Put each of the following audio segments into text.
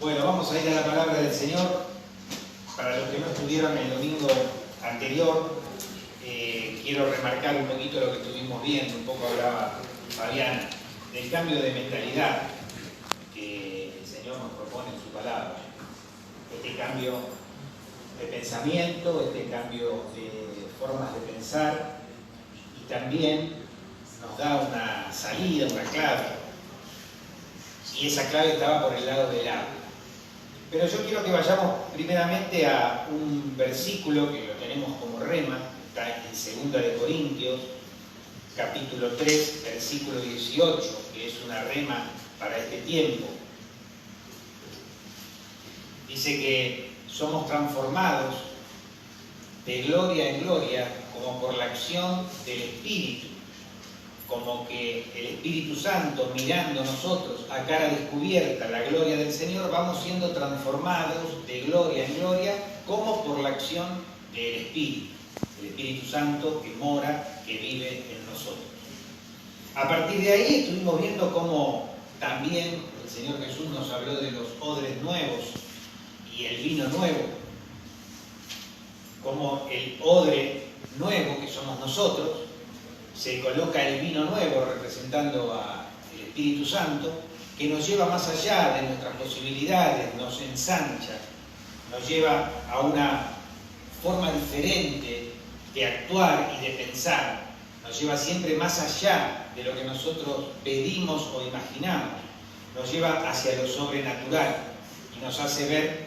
Bueno, vamos a ir a la palabra del Señor. Para los que no estuvieron el domingo anterior, quiero remarcar un poquito lo que estuvimos viendo. Un poco hablaba Fabián del cambio de mentalidad que el Señor nos propone en su palabra. Este cambio de pensamiento, este cambio de formas de pensar, y también nos da una salida, una clave. Y esa clave estaba por el lado del habla. Pero yo quiero que vayamos primeramente a un versículo que lo tenemos como rema, está en 2 de Corintios, capítulo 3, versículo 18, que es una rema para este tiempo. Dice que somos transformados de gloria en gloria como por la acción del Espíritu, como que el Espíritu Santo, mirando nosotros a cara descubierta la gloria del Señor, vamos siendo transformados de gloria en gloria, como por la acción del Espíritu, el Espíritu Santo que mora, que vive en nosotros. A partir de ahí estuvimos viendo cómo también el Señor Jesús nos habló de los odres nuevos y el vino nuevo, como el odre nuevo que somos nosotros, se coloca el vino nuevo representando al Espíritu Santo, que nos lleva más allá de nuestras posibilidades, nos ensancha, nos lleva a una forma diferente de actuar y de pensar, nos lleva siempre más allá de lo que nosotros pedimos o imaginamos, nos lleva hacia lo sobrenatural y nos hace ver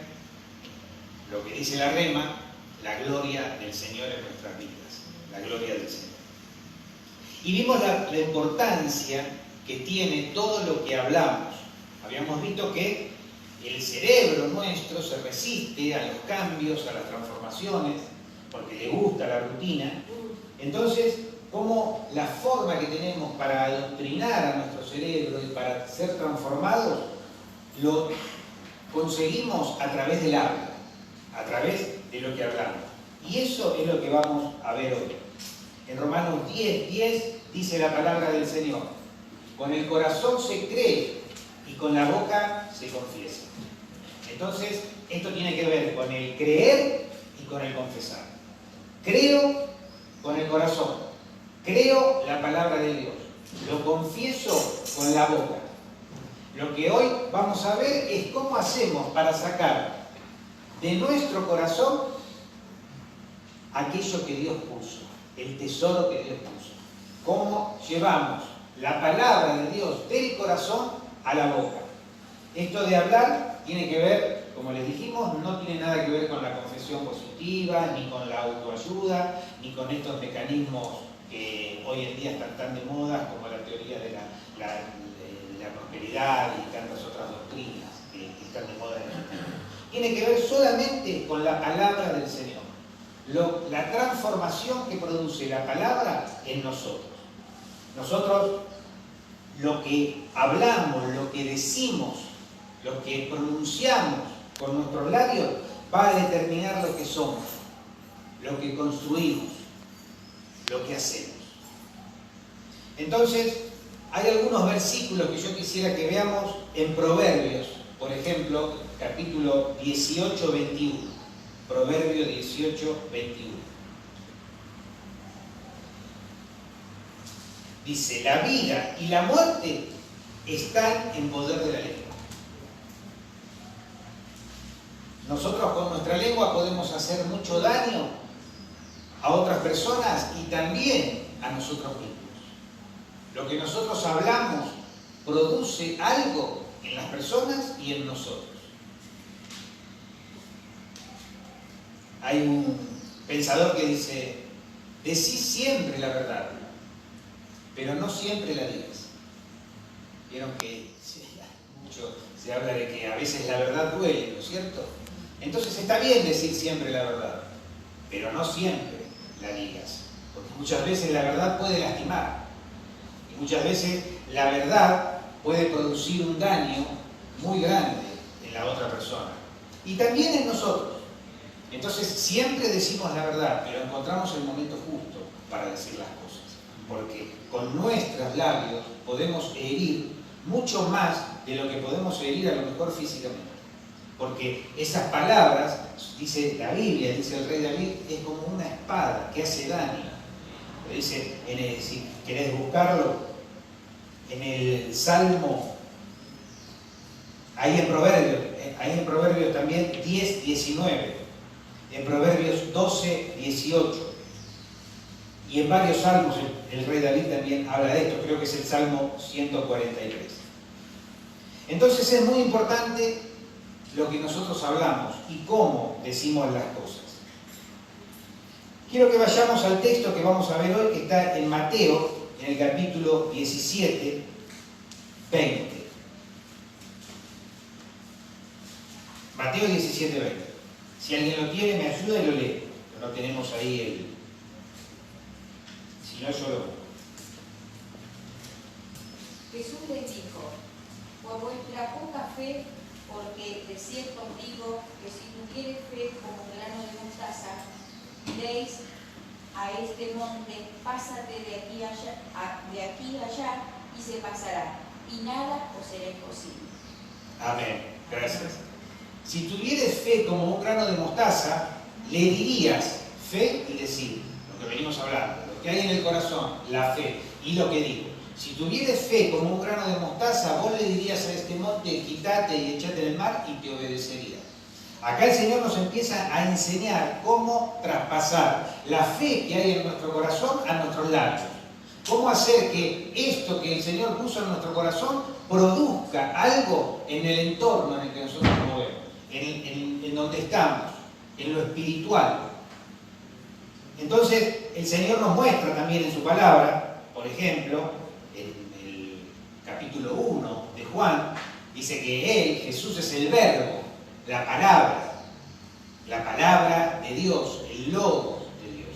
lo que dice la rema, la gloria del Señor en nuestras vidas, la gloria del Señor. Y vimos la importancia que tiene todo lo que hablamos. Habíamos visto que el cerebro nuestro se resiste a los cambios, a las transformaciones, porque le gusta la rutina. Entonces, cómo la forma que tenemos para adoctrinar a nuestro cerebro y para ser transformados, lo conseguimos a través del habla, a través de lo que hablamos. Y eso es lo que vamos a ver hoy. En Romanos 10:10 dice la palabra del Señor: con el corazón se cree y con la boca se confiesa. Entonces, esto tiene que ver con el creer y con el confesar. Creo con el corazón, creo la palabra de Dios, lo confieso con la boca. Lo que hoy vamos a ver es cómo hacemos para sacar de nuestro corazón aquello que Dios puso, el tesoro que Dios puso. Cómo llevamos la palabra de Dios del corazón a la boca. Esto de hablar tiene que ver, como les dijimos, no tiene nada que ver con la confesión positiva, ni con la autoayuda, ni con estos mecanismos que hoy en día están tan de moda como la teoría de la prosperidad y tantas otras doctrinas que están de moda en el mundo. Tiene que ver solamente con la palabra del Señor. La transformación que produce la palabra en nosotros. Nosotros, lo que hablamos, lo que decimos, lo que pronunciamos con nuestros labios, va a determinar lo que somos, lo que construimos, lo que hacemos. Entonces, hay algunos versículos que yo quisiera que veamos en Proverbios, por ejemplo, capítulo 18, 21. Proverbio 18, 21. Dice: la vida y la muerte están en poder de la lengua. Nosotros con nuestra lengua podemos hacer mucho daño a otras personas y también a nosotros mismos. Lo que nosotros hablamos produce algo en las personas y en nosotros. Hay un pensador que dice: decí siempre la verdad, pero no siempre la digas. Vieron que mucho se habla de que a veces la verdad duele, ¿no es cierto? Entonces está bien decir siempre la verdad, pero no siempre la digas, porque muchas veces la verdad puede lastimar y muchas veces la verdad puede producir un daño muy grande en la otra persona y también en nosotros. Entonces siempre decimos la verdad, pero encontramos el momento justo para decir las cosas, porque con nuestros labios podemos herir mucho más de lo que podemos herir a lo mejor físicamente. porque esas palabras, dice la Biblia, dice el rey David, es como una espada que hace daño. Dice, si querés buscarlo, en el Salmo, ahí en Proverbios también 10, 19, en Proverbios 12, 18, y en varios salmos el rey David también habla de esto, creo que es el Salmo 143. Entonces es muy importante lo que nosotros hablamos y cómo decimos las cosas. Quiero que vayamos al texto que vamos a ver hoy, que está en Mateo, en el capítulo 17, 20. Mateo 17, 20. Si alguien lo tiene, me ayuda y lo lee. No tenemos ahí el... Si no, yo lo busco. Jesús les dijo: por vuestra poca fe, porque de cierto os digo que si tuviereis fe como un grano de mostaza, diréis a este monte, pásate de aquí a allá, y se pasará, y nada os será imposible. Amén. Gracias. Si tuvieres fe como un grano de mostaza, le dirías, fe y decir, lo que venimos hablando, lo que hay en el corazón, la fe, y lo que digo. Si tuvieres fe como un grano de mostaza, vos le dirías a este monte, quítate y echate en el mar, y te obedecería. Acá el Señor nos empieza a enseñar cómo traspasar la fe que hay en nuestro corazón a nuestros labios. Cómo hacer que esto que el Señor puso en nuestro corazón produzca algo en el entorno en el que nosotros nos movemos, en donde estamos, en lo espiritual. Entonces, el Señor nos muestra también en su palabra, por ejemplo, en el capítulo 1 de Juan, dice que Él, Jesús, es el Verbo, la palabra de Dios, el Logos de Dios.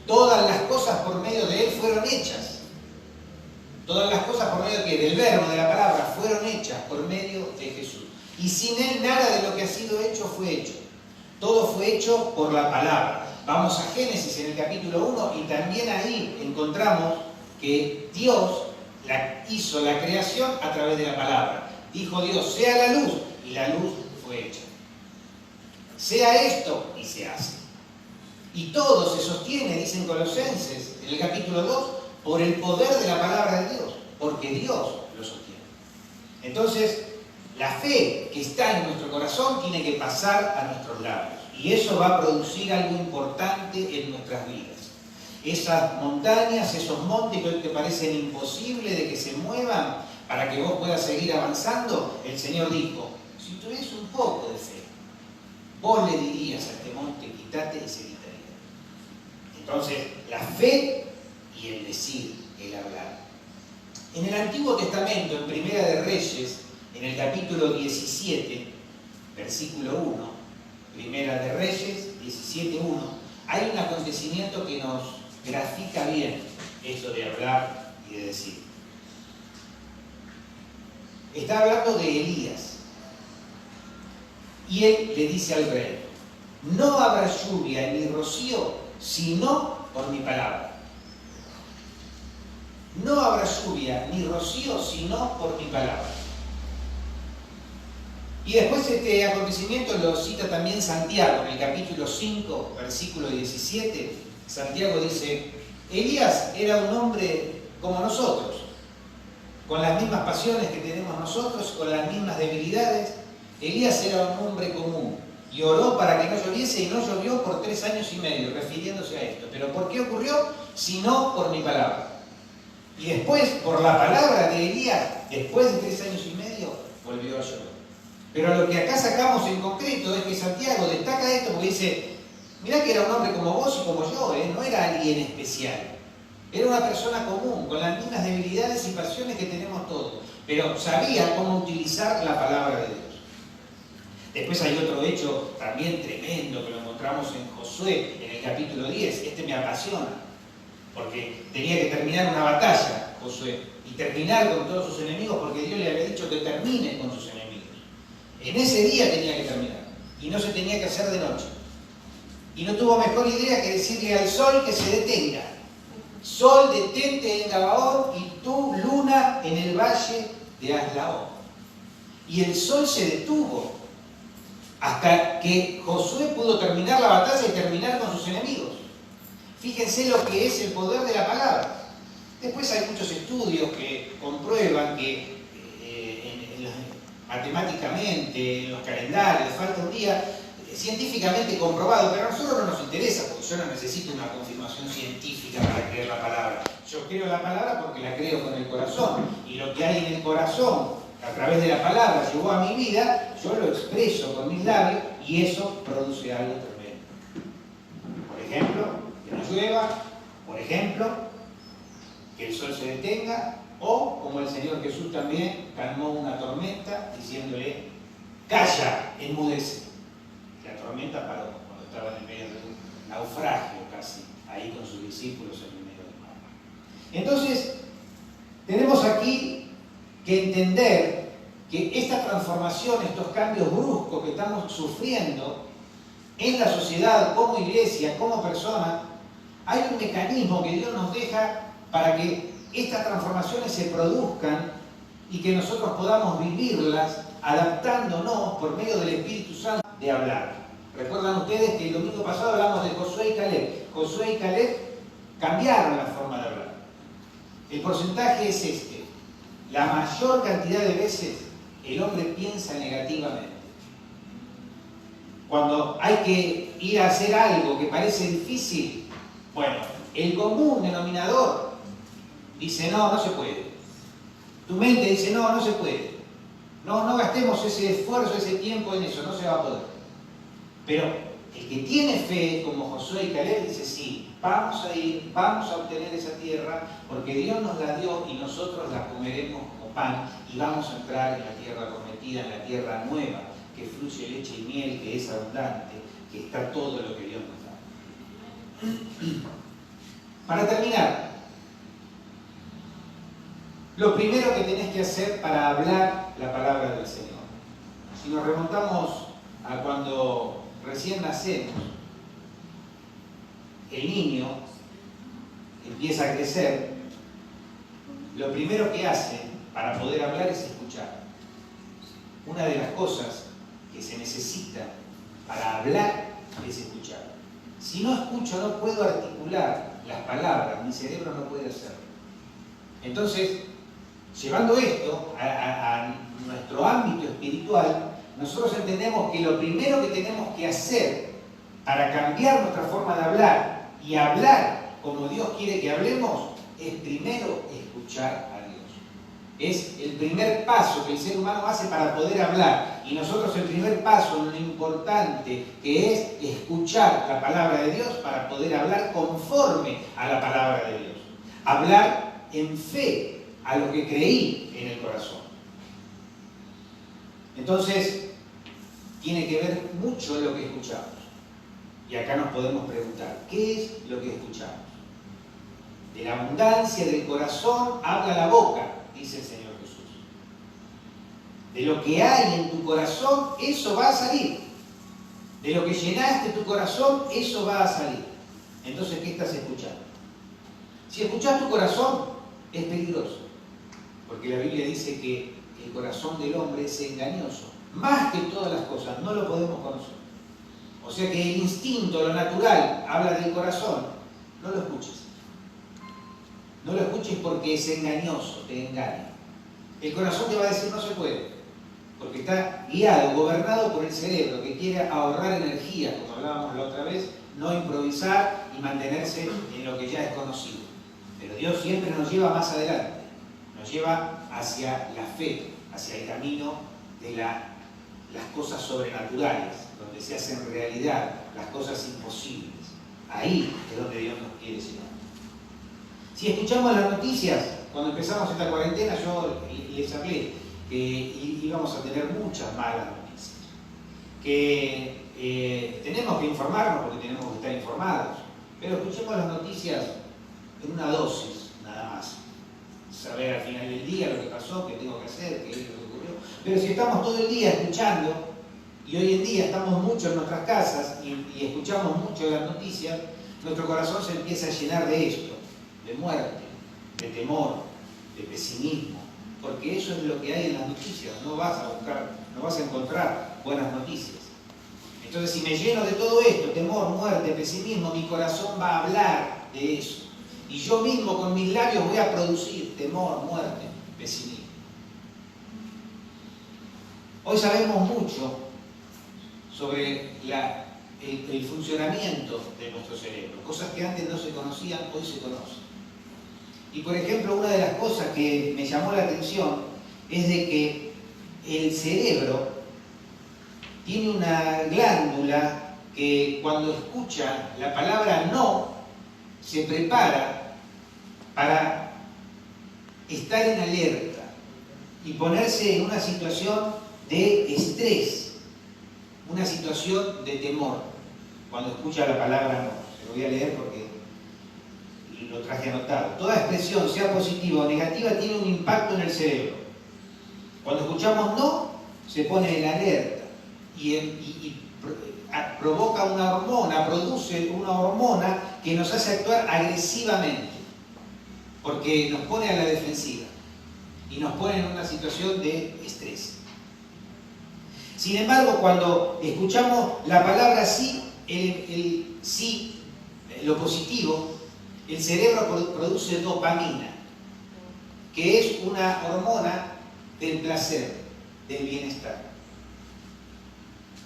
Todas las cosas por medio de Él fueron hechas. Todas las cosas por medio del Verbo, de la palabra, fueron hechas por medio de Jesús. Y sin Él nada de lo que ha sido hecho fue hecho. Todo fue hecho por la palabra. Vamos a Génesis en el capítulo 1 y también ahí encontramos que Dios hizo la creación a través de la palabra. Dijo Dios, sea la luz, y la luz fue hecha. Sea esto, y se hace. Y todo se sostiene, dicen Colosenses, en el capítulo 2, por el poder de la palabra de Dios, porque Dios lo sostiene. Entonces, la fe que está en nuestro corazón tiene que pasar a nuestros labios. Y eso va a producir algo importante en nuestras vidas. Esas montañas, esos montes que hoy te parecen imposibles de que se muevan para que vos puedas seguir avanzando, el Señor dijo, si tuvieras un poco de fe, vos le dirías a este monte, quítate y se quitaría. Entonces, la fe y el decir, el hablar. En el Antiguo Testamento, en Primera de Reyes, en el capítulo 17, versículo 1, Primera de Reyes, 17.1, hay un acontecimiento que nos grafica bien esto de hablar y de decir. Está hablando de Elías. Y él le dice al rey, no habrá lluvia ni rocío, sino por mi palabra. No habrá lluvia ni rocío, sino por mi palabra. Y después este acontecimiento lo cita también Santiago, en el capítulo 5, versículo 17. Santiago dice, Elías era un hombre como nosotros, con las mismas pasiones que tenemos nosotros, con las mismas debilidades. Elías era un hombre común y oró para que no lloviese y no llovió por 3 años y medio, refiriéndose a esto. ¿Pero por qué ocurrió? Sino por mi palabra. Y después, por la palabra de Elías, después de 3 años y medio, volvió a llover. Pero lo que acá sacamos en concreto es que Santiago destaca esto porque dice, mirá que era un hombre como vos y como yo, no era alguien especial. Era una persona común, con las mismas debilidades y pasiones que tenemos todos, pero sabía cómo utilizar la palabra de Dios. Después hay otro hecho también tremendo que lo encontramos en Josué, en el capítulo 10. Este me apasiona, porque tenía que terminar una batalla, Josué, y terminar con todos sus enemigos, porque Dios le había dicho que termine con sus enemigos. En ese día tenía que terminar, y no se tenía que hacer de noche. Y no tuvo mejor idea que decirle al sol que se detenga. Sol, detente en Gabaón, y tú, luna, en el valle de Aslaón. Y el sol se detuvo. hasta que Josué pudo terminar la batalla y terminar con sus enemigos. Fíjense lo que es el poder de la palabra. Después hay muchos estudios que comprueban que matemáticamente, en los calendarios, falta un día, científicamente comprobado, pero a nosotros no nos interesa porque yo no necesito una confirmación científica para creer la palabra. Yo creo la palabra porque la creo con el corazón, y lo que hay en el corazón a través de la palabra llegó a mi vida, yo lo expreso con mis labios y eso produce algo tremendo. Por ejemplo, que no llueva, por ejemplo, que el sol se detenga, o como el Señor Jesús también calmó una tormenta diciéndole: calla, enmudece. La tormenta paró cuando estaba en medio de un naufragio casi, ahí con sus discípulos en el medio del mar. Entonces, tenemos aquí que entender que esta transformación, estos cambios bruscos que estamos sufriendo en la sociedad, como iglesia, como persona, hay un mecanismo que Dios nos deja para que estas transformaciones se produzcan y que nosotros podamos vivirlas adaptándonos por medio del Espíritu Santo de hablar. Recuerdan ustedes que el domingo pasado hablamos de Josué y Caleb. Josué y Caleb cambiaron la forma de hablar. El porcentaje es este: la mayor cantidad de veces el hombre piensa negativamente. Cuando hay que ir a hacer algo que parece difícil, bueno, el común denominador dice: no, no se puede. Tu mente dice: no, no se puede. No gastemos ese esfuerzo, ese tiempo en eso, no se va a poder. Pero el que tiene fe, como Josué y Caleb, dice: sí, vamos a ir, vamos a obtener esa tierra, porque Dios nos la dio y nosotros la comeremos como pan, y vamos a entrar en la tierra prometida, en la tierra nueva, que fluye leche y miel, que es abundante, que está todo lo que Dios nos da. Para terminar, lo primero que tenés que hacer para hablar la palabra del Señor, si nos remontamos a cuando recién nacemos, el niño empieza a crecer, lo primero que hace para poder hablar es escuchar. Una de las cosas que se necesita para hablar es escuchar. Si no escucho, no puedo articular las palabras, mi cerebro no puede hacerlo. Entonces, llevando esto a nuestro ámbito espiritual, nosotros entendemos que lo primero que tenemos que hacer para cambiar nuestra forma de hablar y hablar como Dios quiere que hablemos es primero escuchar a Dios. Es el primer paso que el ser humano hace para poder hablar, y nosotros el primer paso en lo importante que es escuchar la palabra de Dios para poder hablar conforme a la palabra de Dios. Hablar en fe a lo que creí en el corazón. Entonces, tiene que ver mucho lo que escuchamos. Y acá nos podemos preguntar: ¿qué es lo que escuchamos? De la abundancia del corazón habla la boca, dice el Señor Jesús. De lo que hay en tu corazón, eso va a salir. De lo que llenaste tu corazón, eso va a salir. Entonces, ¿qué estás escuchando? Si escuchás tu corazón, es peligroso. Porque la Biblia dice que el corazón del hombre es engañoso. Más que todas las cosas, no lo podemos conocer. O sea que el instinto, lo natural, habla del corazón. No lo escuches. No lo escuches porque es engañoso, te engaña. El corazón te va a decir: no se puede. Porque está guiado, gobernado por el cerebro, que quiere ahorrar energía, como hablábamos la otra vez, no improvisar y mantenerse en lo que ya es conocido. Pero Dios siempre nos lleva más adelante. Nos lleva hacia la fe, hacia el camino de las cosas sobrenaturales, donde se hacen realidad las cosas imposibles. Ahí es donde Dios nos quiere llevar. Si escuchamos las noticias, cuando empezamos esta cuarentena, yo les hablé que íbamos a tener muchas malas noticias. Que tenemos que informarnos porque tenemos que estar informados, pero escuchemos las noticias en una dosis, nada más. Saber al final del día lo que pasó, qué tengo que hacer, qué es lo que ocurrió. Pero si estamos todo el día escuchando, y hoy en día estamos mucho en nuestras casas y escuchamos mucho de las noticias, nuestro corazón se empieza a llenar de esto, de muerte, de temor, de pesimismo, porque eso es lo que hay en las noticias. No vas a buscar, no vas a encontrar buenas noticias. Entonces, si me lleno de todo esto, temor, muerte, pesimismo, mi corazón va a hablar de eso. Y yo mismo con mis labios voy a producir temor, muerte, pesimismo. Hoy sabemos mucho sobre el funcionamiento de nuestro cerebro. Cosas que antes no se conocían, hoy se conocen. Y por ejemplo, una de las cosas que me llamó la atención es de que el cerebro tiene una glándula que cuando escucha la palabra no, se prepara para estar en alerta y ponerse en una situación de estrés, una situación de temor, cuando escucha la palabra no. Se lo voy a leer porque lo traje anotado. Toda expresión, sea positiva o negativa, tiene un impacto en el cerebro. Cuando escuchamos no, se pone en alerta y provoca una hormona, produce una hormona que nos hace actuar agresivamente, porque nos pone a la defensiva y nos pone en una situación de estrés. Sin embargo, cuando escuchamos la palabra sí, el sí, lo positivo, el cerebro produce dopamina, que es una hormona del placer, del bienestar.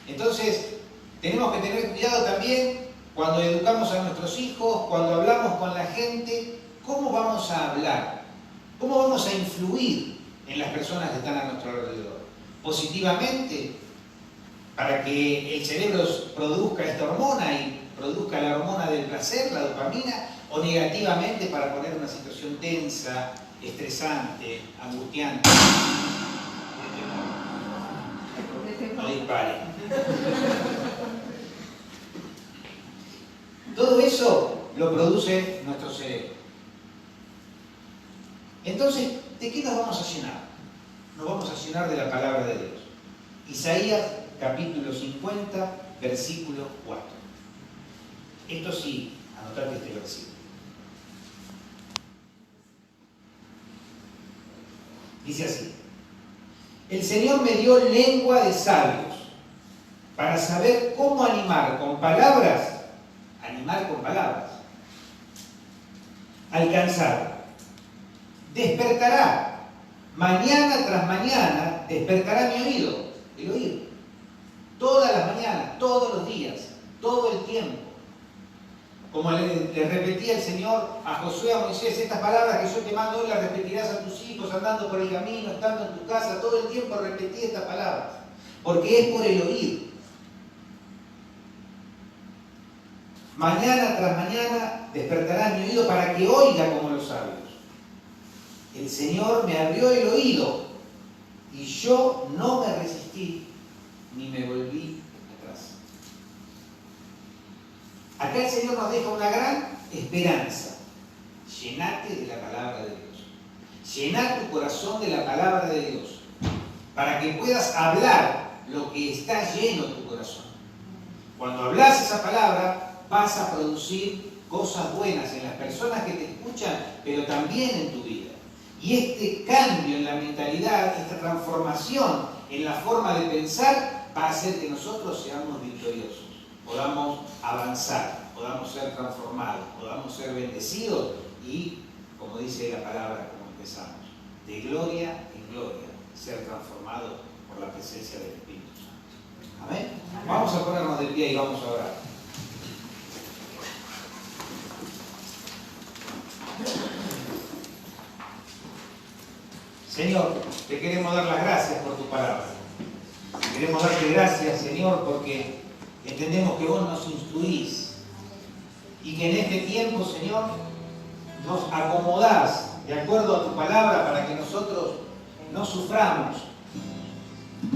Entonces, tenemos que tener cuidado también cuando educamos a nuestros hijos, cuando hablamos con la gente, cómo vamos a hablar, cómo vamos a influir en las personas que están a nuestro alrededor. Positivamente, para que el cerebro produzca esta hormona y produzca la hormona del placer, la dopamina, o negativamente para poner una situación tensa, estresante, angustiante. No dispare. Todo eso lo produce nuestro cerebro. Entonces, ¿de qué nos vamos a llenar? Nos vamos a llenar de la palabra de Dios. Isaías capítulo 50, versículo 4. Esto sí, anotate este versículo. Dice así: el Señor me dio lengua de sabios para saber cómo animar con palabras, alcanzar. Despertará, mañana tras mañana, despertará mi oído, el oído. Todas las mañanas, todos los días, todo el tiempo. Como le repetía el Señor a Josué, a Moisés, estas palabras que yo te mando hoy las repetirás a tus hijos, andando por el camino, estando en tu casa, todo el tiempo repetí estas palabras, porque es por el oír. Mañana tras mañana despertará mi oído para que oiga como los sabios. El Señor me abrió el oído y yo no me resistí ni me volví atrás. Acá el Señor nos deja una gran esperanza. Llenate de la palabra de Dios. Llená tu corazón de la palabra de Dios para que puedas hablar lo que está lleno tu corazón. Cuando hablas esa palabra, vas a producir cosas buenas en las personas que te escuchan, pero también en tu vida. Y este cambio en la mentalidad, esta transformación en la forma de pensar, va a hacer que nosotros seamos victoriosos, podamos avanzar, podamos ser transformados, podamos ser bendecidos y, como dice la palabra, como empezamos, de gloria en gloria, ser transformados por la presencia del Espíritu Santo. ¿Amén? Vamos a ponernos de pie y vamos a orar. Señor, te queremos dar las gracias por tu palabra. Queremos darte gracias, Señor, porque entendemos que vos nos instruís y que en este tiempo, Señor, nos acomodás de acuerdo a tu palabra para que nosotros no suframos,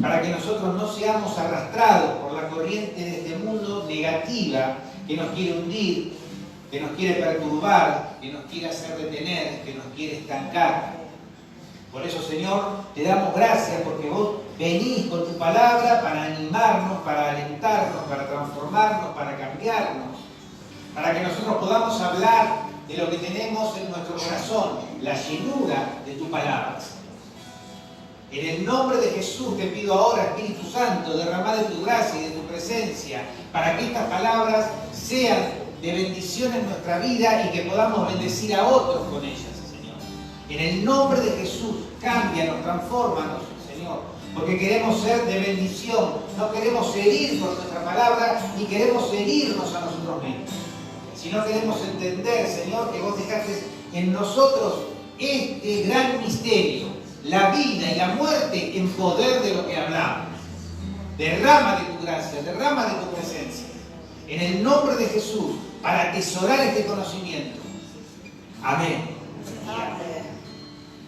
para que nosotros no seamos arrastrados por la corriente de este mundo negativa que nos quiere hundir, que nos quiere perturbar, que nos quiere hacer detener, que nos quiere estancar. Por eso, Señor, te damos gracias porque vos venís con tu palabra para animarnos, para alentarnos, para transformarnos, para cambiarnos, para que nosotros podamos hablar de lo que tenemos en nuestro corazón, la llenura de tu palabra, Señor. En el nombre de Jesús te pido ahora, Espíritu Santo, derramar de tu gracia y de tu presencia para que estas palabras sean de bendición en nuestra vida y que podamos bendecir a otros con ellas, Señor. En el nombre de Jesús, cámbianos, transfórmanos, Señor, porque queremos ser de bendición, no queremos herir con nuestra palabra ni queremos herirnos a nosotros mismos, sino queremos entender, Señor, que vos dejaste en nosotros este gran misterio, la vida y la muerte en poder de lo que hablamos. Derrama de tu gracia, derrama de tu presencia, en el nombre de Jesús, para atesorar este conocimiento. Amén.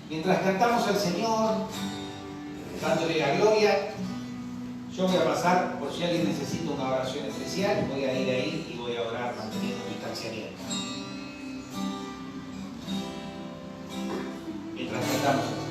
Mientras cantamos al Señor, dándole la gloria, yo voy a pasar, por si alguien necesita una oración especial, voy a ir ahí y voy a orar manteniendo distanciamiento. Mientras cantamos.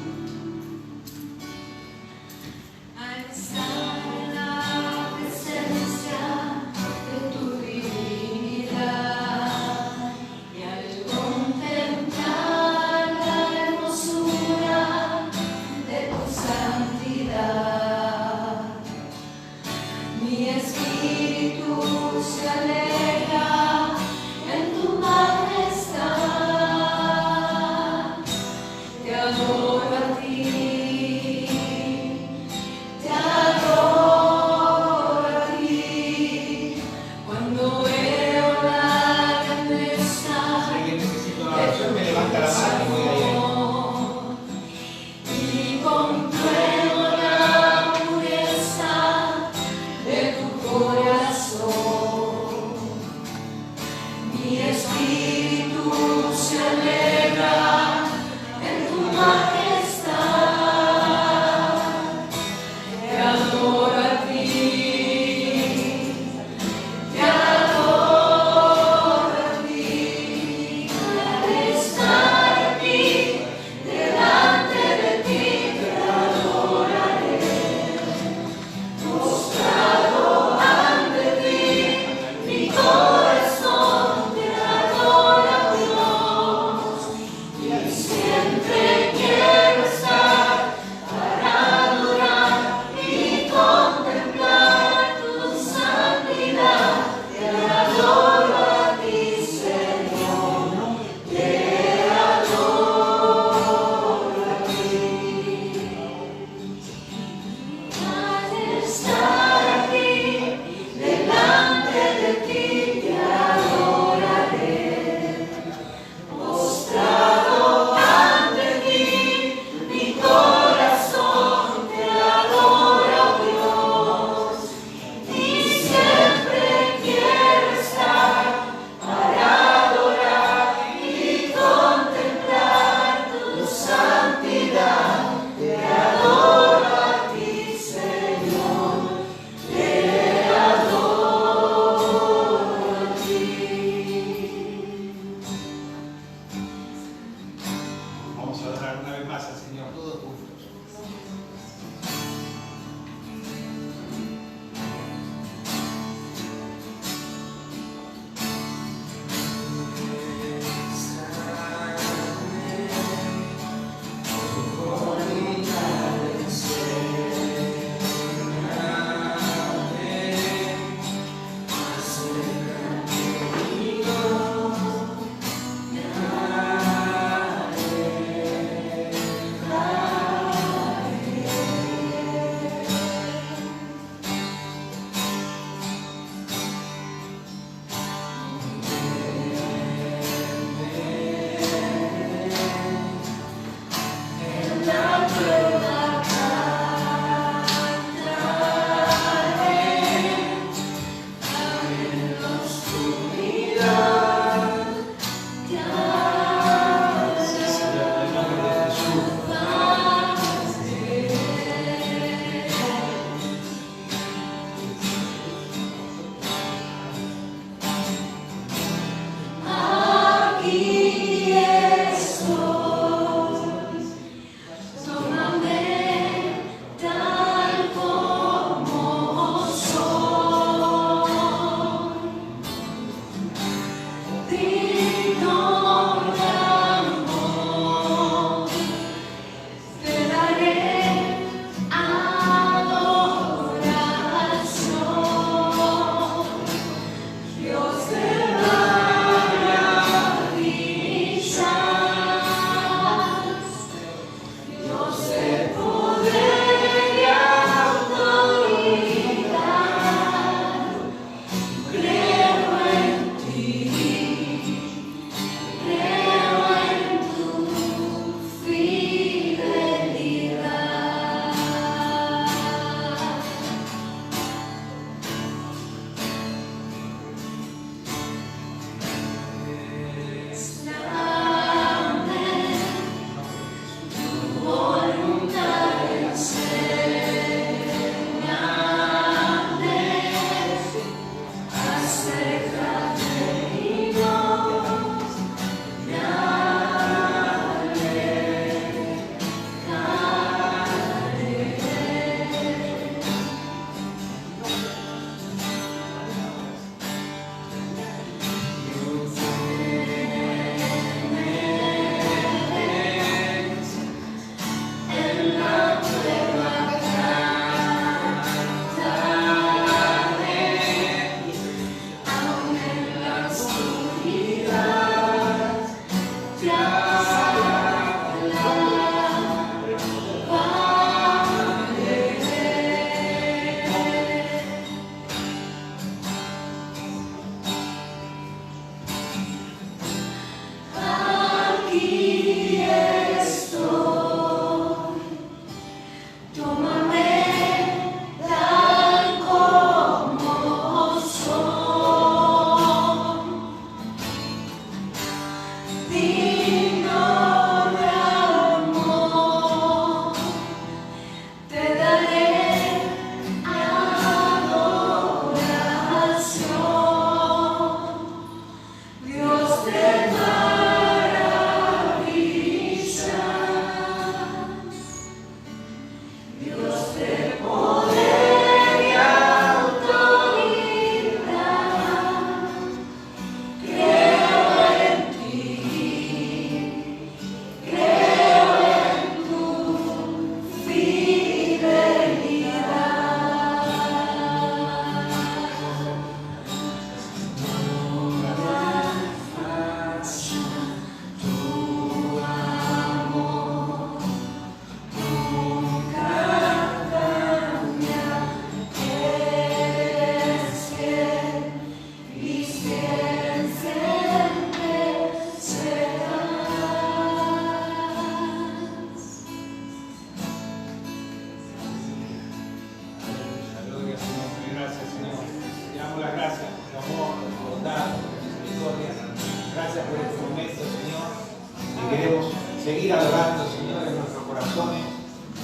seguir adorando, Señor, en nuestros corazones,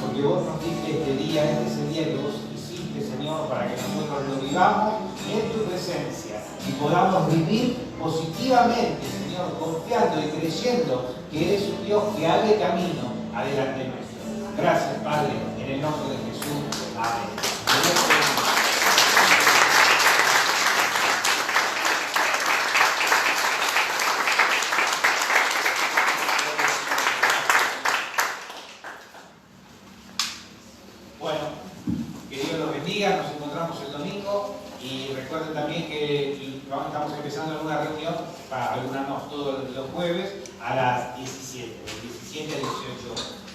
porque vos nos diste este día, este es el día que vos hiciste, Señor, para que nosotros lo vivamos en tu presencia y podamos vivir positivamente, Señor, confiando y creyendo que eres un Dios que abre camino adelante nuestro. Gracias, Padre, en el nombre de Jesús. Amén. Bueno, que Dios los bendiga, nos encontramos el domingo y recuerden también que estamos empezando una reunión, para algunos todos los jueves, a las 17, de 17 a 18 horas.